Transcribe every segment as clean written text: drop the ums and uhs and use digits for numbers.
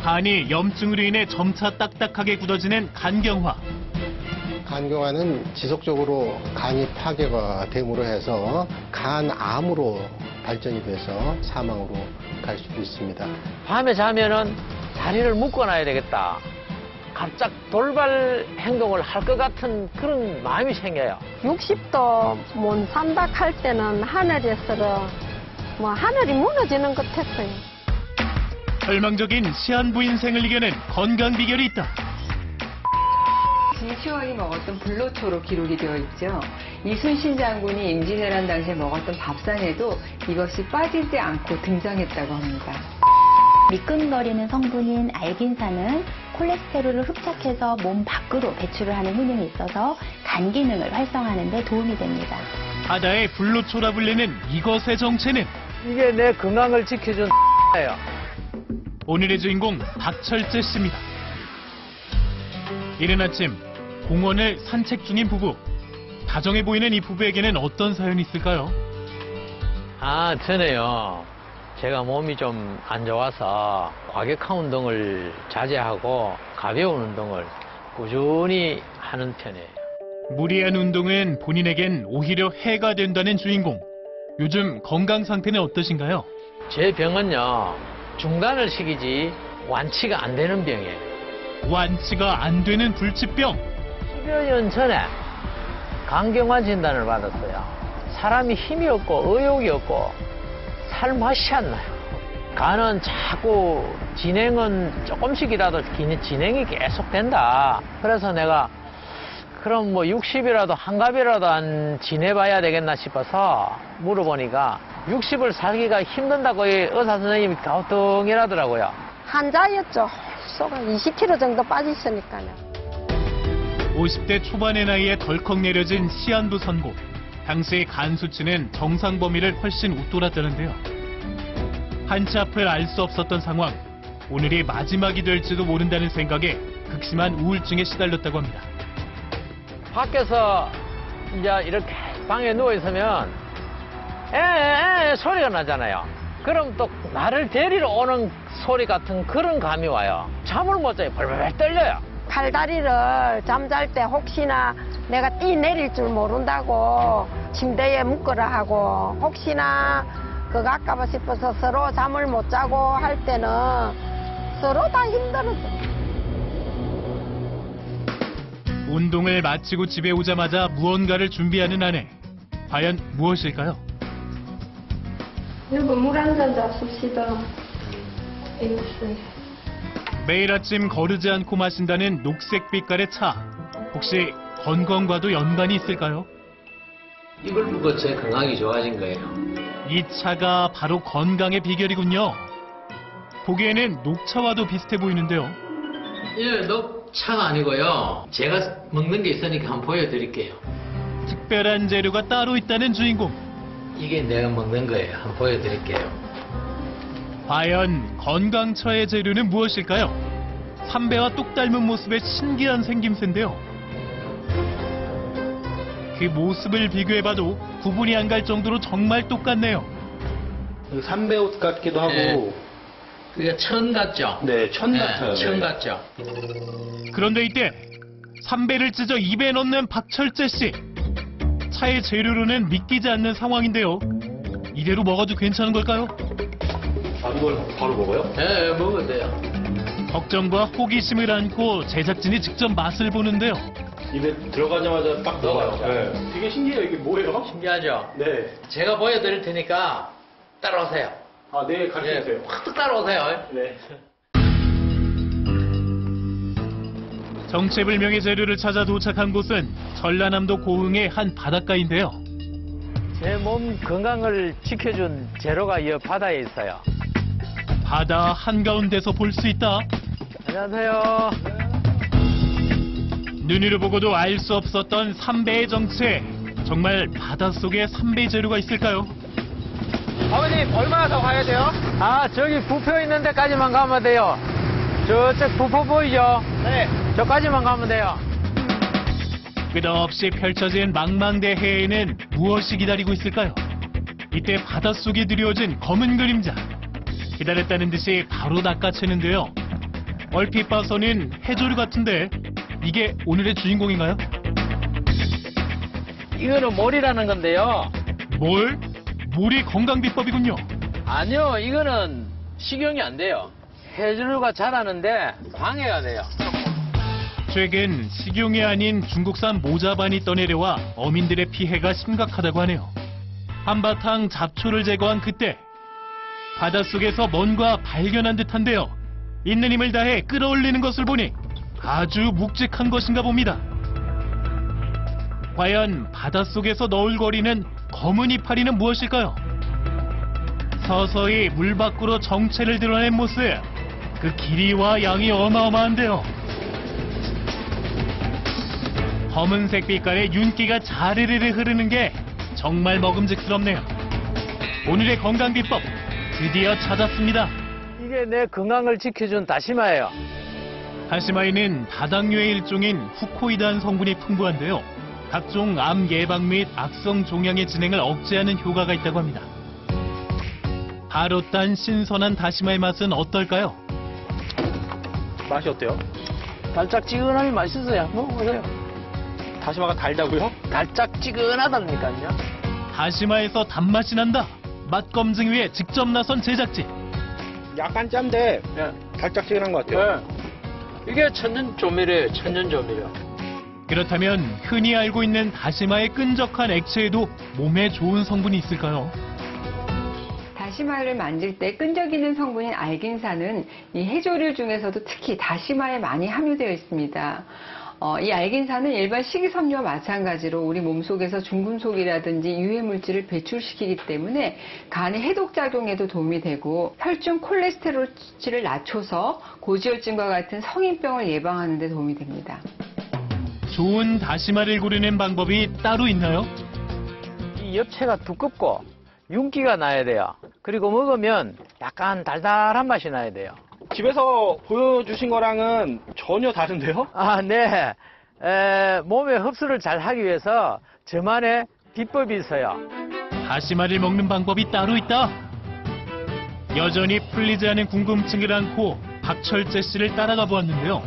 간이 염증으로 인해 점차 딱딱하게 굳어지는 간경화. 간경화는 지속적으로 간이 파괴가 됨으로 해서 간암으로 발전이 돼서 사망으로 갈 수도 있습니다. 밤에 자면은 다리를 묶어놔야 되겠다. 갑작 돌발 행동을 할 것 같은 그런 마음이 생겨요. 60도 못 산다 할 때는 하늘에서 하늘이 무너지는 것 같았어요. 절망적인 시한부 인생을 이겨낸 건강 비결이 있다. 진시황이 먹었던 불로초로 기록이 되어 있죠. 이순신 장군이 임진왜란 당시에 먹었던 밥상에도 이것이 빠지지 않고 등장했다고 합니다. 미끈거리는 성분인 알긴산은 콜레스테롤을 흡착해서 몸 밖으로 배출을 하는 효능이 있어서 간 기능을 활성화하는 데 도움이 됩니다. 바다의 불로초라 불리는 이것의 정체는 이게 내 건강을 지켜준 예요. 오늘의 주인공 박철재 씨입니다. 이른 아침 공원을 산책 중인 부부. 다정해 보이는 이 부부에게는 어떤 사연이 있을까요? 전에요. 제가 몸이 좀 안 좋아서 과격한 운동을 자제하고 가벼운 운동을 꾸준히 하는 편이에요. 무리한 운동은 본인에겐 오히려 해가 된다는 주인공. 요즘 건강 상태는 어떠신가요? 제 병은요, 중단을 시키지 완치가 안 되는 병이에요. 완치가 안 되는 불치병. 10여 년 전에 간경화 진단을 받았어요. 사람이 힘이 없고 의욕이 없고 살 맛이 안 나요. 간은 자꾸 진행은 조금씩이라도 진행이 계속 된다. 그래서 내가 그럼 60이라도 한갑이라도 안 지내봐야 되겠나 싶어서 물어보니까 60을 살기가 힘든다고 의사 선생님이 가우뚱이라더라고요. 환자였죠. 속 20kg 정도 빠지셨으니까요. 50대 초반의 나이에 덜컥 내려진 시한부 선고. 당시 간 수치는 정상 범위를 훨씬 웃돌았다는데요. 한치 앞을 알 수 없었던 상황. 오늘이 마지막이 될지도 모른다는 생각에 극심한 우울증에 시달렸다고 합니다. 밖에서 이제 이렇게 방에 누워있으면 에 소리가 나잖아요. 그럼 또 나를 데리러 오는 소리 같은 그런 감이 와요. 잠을 못 자요. 벌벌 떨려요. 팔다리를 잠잘 때 혹시나 내가 뛰 내릴 줄 모른다고 침대에 묶으라 하고 혹시나 그거 아까봐 싶어서 서로 잠을 못 자고 할 때는 서로 다 힘들었어. 운동을 마치고 집에 오자마자 무언가를 준비하는 아내. 과연 무엇일까요? 여보 물 한 잔 잡수시다. 매일 아침 거르지 않고 마신다는 녹색 빛깔의 차. 혹시 건강과도 연관이 있을까요? 이걸 보고 제 건강이 좋아진 거예요. 이 차가 바로 건강의 비결이군요. 보기에는 녹차와도 비슷해 보이는데요. 예, 녹차가 아니고요. 제가 먹는 게 있으니까 한번 보여드릴게요. 특별한 재료가 따로 있다는 주인공. 이게 내가 먹는 거예요. 한번 보여드릴게요. 과연 건강차의 재료는 무엇일까요? 삼배와 똑 닮은 모습의 신기한 생김새인데요. 그 모습을 비교해봐도 구분이 안 갈 정도로 정말 똑같네요. 삼배옷 같기도 하고. 네. 그게 천 같죠? 네, 천 같아요. 천 네. 같죠? 그런데 이때 삼배를 찢어 입에 넣는 박철재 씨. 차의 재료로는 믿기지 않는 상황인데요. 이대로 먹어도 괜찮은 걸까요? 이걸 바로 먹어요? 네, 먹어도 돼요. 걱정과 호기심을 안고 제작진이 직접 맛을 보는데요. 입에 들어가자마자 딱 먹어요. 먹어요. 네. 되게 신기해요. 이게 뭐예요? 신기하죠? 네. 제가 보여드릴 테니까 따라오세요. 아, 네, 가르쳐주세요. 확 따라오세요. 네. 정체불명의 재료를 찾아 도착한 곳은 전라남도 고흥의 한 바닷가인데요. 제 몸 건강을 지켜준 재료가 이 바다에 있어요. 바다 한가운데서 볼 수 있다. 안녕하세요. 눈으로 보고도 알 수 없었던 삼배의 정체. 정말 바닷속에 삼배 재료가 있을까요? 아버님, 얼마나 더 가야 돼요? 저기 부표 있는 데까지만 가면 돼요. 저쪽 부표 보이죠? 네. 저까지만 가면 돼요. 끝없이 펼쳐진 망망대해에는 무엇이 기다리고 있을까요? 이때 바닷속에 드리워진 검은 그림자. 기다렸다는 듯이 바로 낚아채는데요. 얼핏 봐서는 해조류 같은데 이게 오늘의 주인공인가요? 이거는 몰이라는 건데요. 뭘? 물이 건강 비법이군요. 아니요, 이거는 식용이 안 돼요. 해조류가 자라는데 방해가 돼요. 최근 식용이 아닌 중국산 모자반이 떠내려와 어민들의 피해가 심각하다고 하네요. 한바탕 잡초를 제거한 그때 바닷속에서 뭔가 발견한 듯한데요. 있는 힘을 다해 끌어올리는 것을 보니 아주 묵직한 것인가 봅니다. 과연 바닷속에서 너울거리는 검은 이파리는 무엇일까요? 서서히 물 밖으로 정체를 드러낸 모습. 그 길이와 양이 어마어마한데요. 검은색 빛깔의 윤기가 자르르르 흐르는 게 정말 먹음직스럽네요. 오늘의 건강 비법 드디어 찾았습니다. 이게 내 건강을 지켜준 다시마예요. 다시마에는 다당류의 일종인 후코이드한 성분이 풍부한데요. 각종 암 예방 및 악성 종양의 진행을 억제하는 효과가 있다고 합니다. 바로 딴 신선한 다시마의 맛은 어떨까요? 맛이 어때요? 달짝지근하니 맛있어요. 먹어보세요. 다시마가 달다고요? 달짝지근하다니까요. 다시마에서 단맛이 난다. 맛 검증 위에 직접 나선 제작진. 약간 짠데 예. 달짝지근한 것 같아요. 예. 이게 천연 조미료예요. 천연 조미료. 그렇다면 흔히 알고 있는 다시마의 끈적한 액체에도 몸에 좋은 성분이 있을까요? 다시마를 만질 때 끈적이는 성분인 알긴산은 이 해조류 중에서도 특히 다시마에 많이 함유되어 있습니다. 이 알긴산은 일반 식이섬유와 마찬가지로 우리 몸속에서 중금속이라든지 유해물질을 배출시키기 때문에 간의 해독작용에도 도움이 되고 혈중 콜레스테롤 수치를 낮춰서 고지혈증과 같은 성인병을 예방하는 데 도움이 됩니다. 좋은 다시마를 고르는 방법이 따로 있나요? 이 엽채가 두껍고 윤기가 나야 돼요. 그리고 먹으면 약간 달달한 맛이 나야 돼요. 집에서 보여주신 거랑은 전혀 다른데요? 아, 네. 몸에 흡수를 잘 하기 위해서 저만의 비법이 있어요. 다시마를 먹는 방법이 따로 있다. 여전히 풀리지 않은 궁금증을 안고 박철재 씨를 따라가 보았는데요.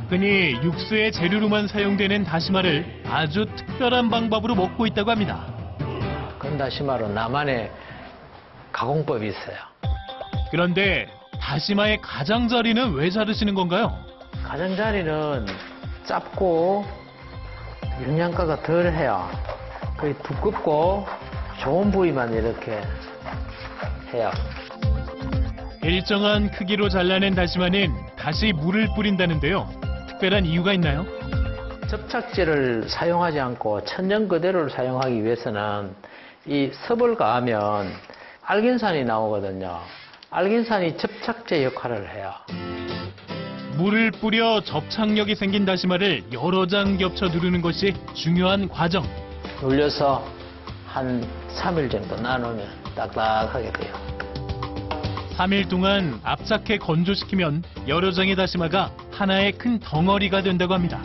흔히 육수의 재료로만 사용되는 다시마를 아주 특별한 방법으로 먹고 있다고 합니다. 건다시마로 나만의 가공법이 있어요. 그런데 다시마의 가장자리는 왜 자르시는 건가요? 가장자리는 짧고 영양가가 덜해요. 거의 두껍고 좋은 부위만 이렇게 해요. 일정한 크기로 잘라낸 다시마는 다시 물을 뿌린다는데요. 특별한 이유가 있나요? 접착제를 사용하지 않고 천연 그대로를 사용하기 위해서는 이 섭을 가하면 알긴산이 나오거든요. 알긴산이 접착제 역할을 해요. 물을 뿌려 접착력이 생긴 다시마를 여러 장 겹쳐 누르는 것이 중요한 과정. 눌려서 한 3일 정도 놔놓으면 딱딱하게 돼요. 3일 동안 압착해 건조시키면 여러 장의 다시마가 하나의 큰 덩어리가 된다고 합니다.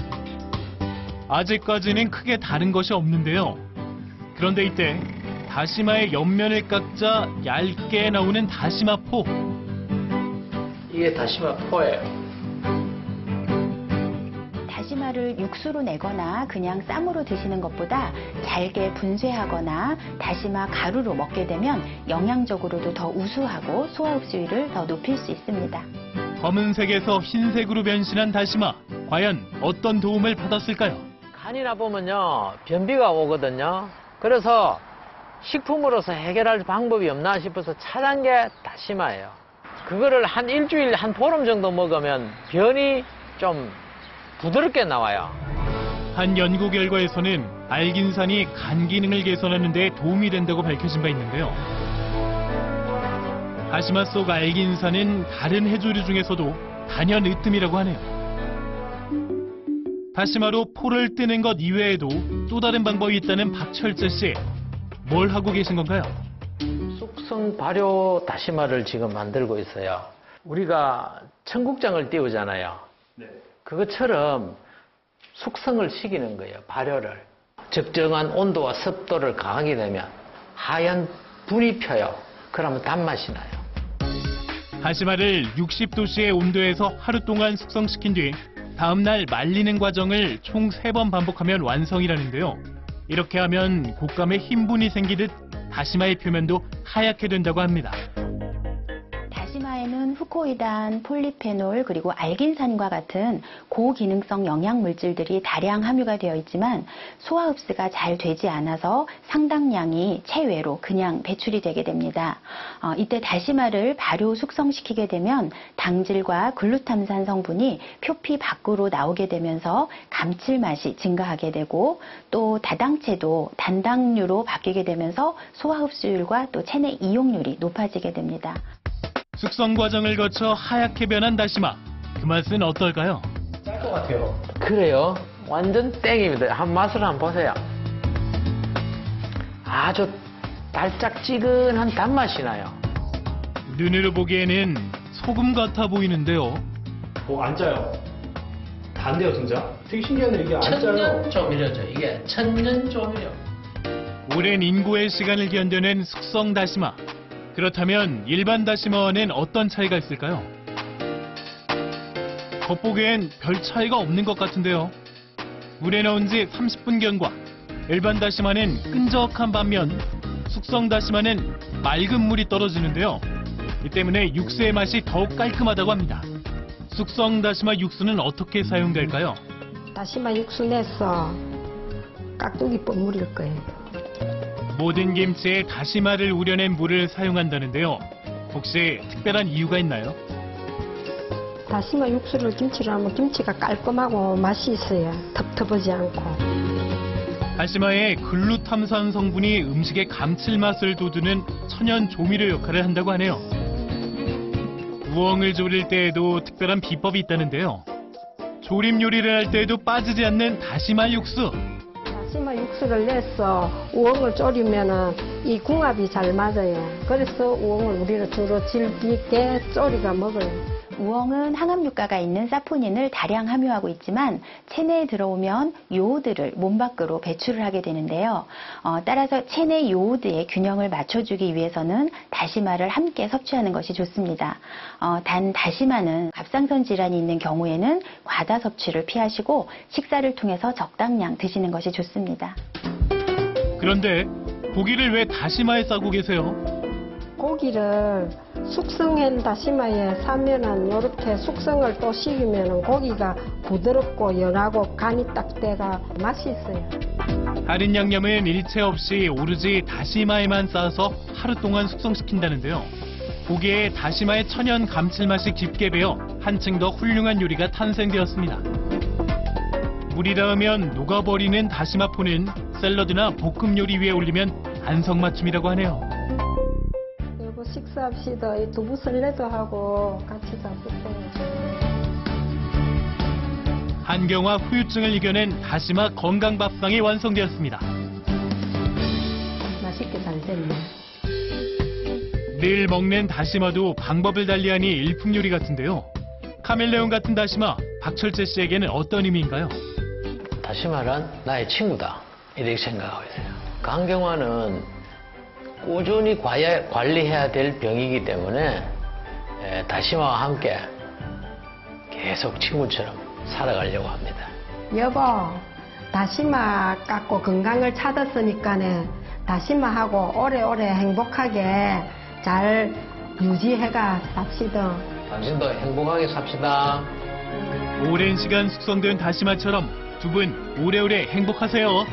아직까지는 크게 다른 것이 없는데요. 그런데 이때 다시마의 옆면을 깎자 얇게 나오는 다시마포. 이게 다시마포예요. 다시마를 육수로 내거나 그냥 쌈으로 드시는 것보다 잘게 분쇄하거나 다시마 가루로 먹게 되면 영양적으로도 더 우수하고 소화 흡수율을 더 높일 수 있습니다. 검은색에서 흰색으로 변신한 다시마. 과연 어떤 도움을 받았을까요? 간이나 보면요, 변비가 오거든요. 그래서 식품으로서 해결할 방법이 없나 싶어서 찾은 게 다시마예요. 그거를 한 일주일, 한 보름 정도 먹으면 변이 좀 부드럽게 나와요. 한 연구 결과에서는 알긴산이 간 기능을 개선하는 데 도움이 된다고 밝혀진 바 있는데요. 다시마 속 알긴산은 다른 해조류 중에서도 단연 으뜸이라고 하네요. 다시마로 포를 뜨는 것 이외에도 또 다른 방법이 있다는 박철재 씨. 뭘 하고 계신 건가요? 숙성 발효 다시마를 지금 만들고 있어요. 우리가 청국장을 띄우잖아요. 그것처럼 숙성을 시키는 거예요. 발효를. 적정한 온도와 습도를 가하게 되면 하얀 분이 펴요. 그러면 단맛이 나요. 다시마를 60도씨의 온도에서 하루 동안 숙성시킨 뒤 다음날 말리는 과정을 총 3번 반복하면 완성이라는데요. 이렇게 하면 곶감에 흰분이 생기듯 다시마의 표면도 하얗게 된다고 합니다. 다시마에는 후코이단, 폴리페놀, 그리고 알긴산과 같은 고기능성 영양 물질들이 다량 함유가 되어 있지만 소화 흡수가 잘 되지 않아서 상당량이 체외로 그냥 배출이 되게 됩니다. 이때 다시마를 발효 숙성시키게 되면 당질과 글루탐산 성분이 표피 밖으로 나오게 되면서 감칠맛이 증가하게 되고 또 다당체도 단당류로 바뀌게 되면서 소화 흡수율과 또 체내 이용률이 높아지게 됩니다. 숙성 과정을 거쳐 하얗게 변한 다시마. 그 맛은 어떨까요? 짤 것 같아요. 그래요? 완전 땡입니다. 한 맛을 한번 보세요. 아주 달짝지근한 단맛이 나요. 눈으로 보기에는 소금 같아 보이는데요. 안 짜요. 단데요, 진짜? 되게 신기하네, 이게 안 짜요. 천년조미료죠. 이게 천년조미료. 오랜 인고의 시간을 견뎌낸 숙성 다시마. 그렇다면 일반 다시마와는 어떤 차이가 있을까요? 겉보기엔 별 차이가 없는 것 같은데요. 물에 넣은 지 30분 경과. 일반 다시마는 끈적한 반면 숙성 다시마는 맑은 물이 떨어지는데요. 이 때문에 육수의 맛이 더욱 깔끔하다고 합니다. 숙성 다시마 육수는 어떻게 사용될까요? 다시마 육수 내서 깍두기 버무릴 거예요. 모든 김치에 다시마를 우려낸 물을 사용한다는데요. 혹시 특별한 이유가 있나요? 다시마 육수를 김치로 하면 김치가 깔끔하고 맛이 있어요. 텁텁하지 않고. 다시마의 글루탐산 성분이 음식의 감칠맛을 돋우는 천연 조미료 역할을 한다고 하네요. 우엉을 조릴 때에도 특별한 비법이 있다는데요. 조림 요리를 할 때에도 빠지지 않는 다시마 육수. 다시마 육수를 내서 우엉을 졸이면은 이 궁합이 잘 맞아요. 그래서 우엉을 우리는 주로 질기게 졸이가 먹어요. 우엉은 항암효과가 있는 사포닌을 다량 함유하고 있지만 체내에 들어오면 요오드를 몸 밖으로 배출을 하게 되는데요. 따라서 체내 요오드의 균형을 맞춰주기 위해서는 다시마를 함께 섭취하는 것이 좋습니다. 단 다시마는 갑상선 질환이 있는 경우에는 과다 섭취를 피하시고 식사를 통해서 적당량 드시는 것이 좋습니다. 그런데 고기를 왜 다시마에 싸고 계세요? 고기를 숙성한 다시마에 사면은 이렇게 숙성을 또 시키면은 고기가 부드럽고 연하고 간이 딱 돼가 맛이 있어요. 다른 양념은 일체 없이 오로지 다시마에만 싸서 하루 동안 숙성시킨다는데요. 고기에 다시마의 천연 감칠맛이 깊게 배어 한층 더 훌륭한 요리가 탄생되었습니다. 물이 닿으면 녹아버리는 다시마포는 샐러드나 볶음 요리 위에 올리면 안성맞춤이라고 하네요. 여보 식사합시다. 이 두부 설레도 하고 같이 잡수세요. 한경화 후유증을 이겨낸 다시마 건강밥상이 완성되었습니다. 맛있게 잘 됐네. 늘 먹는 다시마도 방법을 달리하니 일품요리 같은데요. 카멜레온 같은 다시마, 박철재 씨에게는 어떤 의미인가요? 다시마란 나의 친구다. 이렇게 생각하고 있어요. 간경화는 꾸준히 관리해야 될 병이기 때문에 다시마와 함께 계속 친구처럼 살아가려고 합니다. 여보, 다시마 깎고 건강을 찾았으니까는 다시마하고 오래오래 행복하게 잘 유지해가 삽시다. 당신도 행복하게 삽시다. 오랜 시간 숙성된 다시마처럼 두 분 오래오래 행복하세요.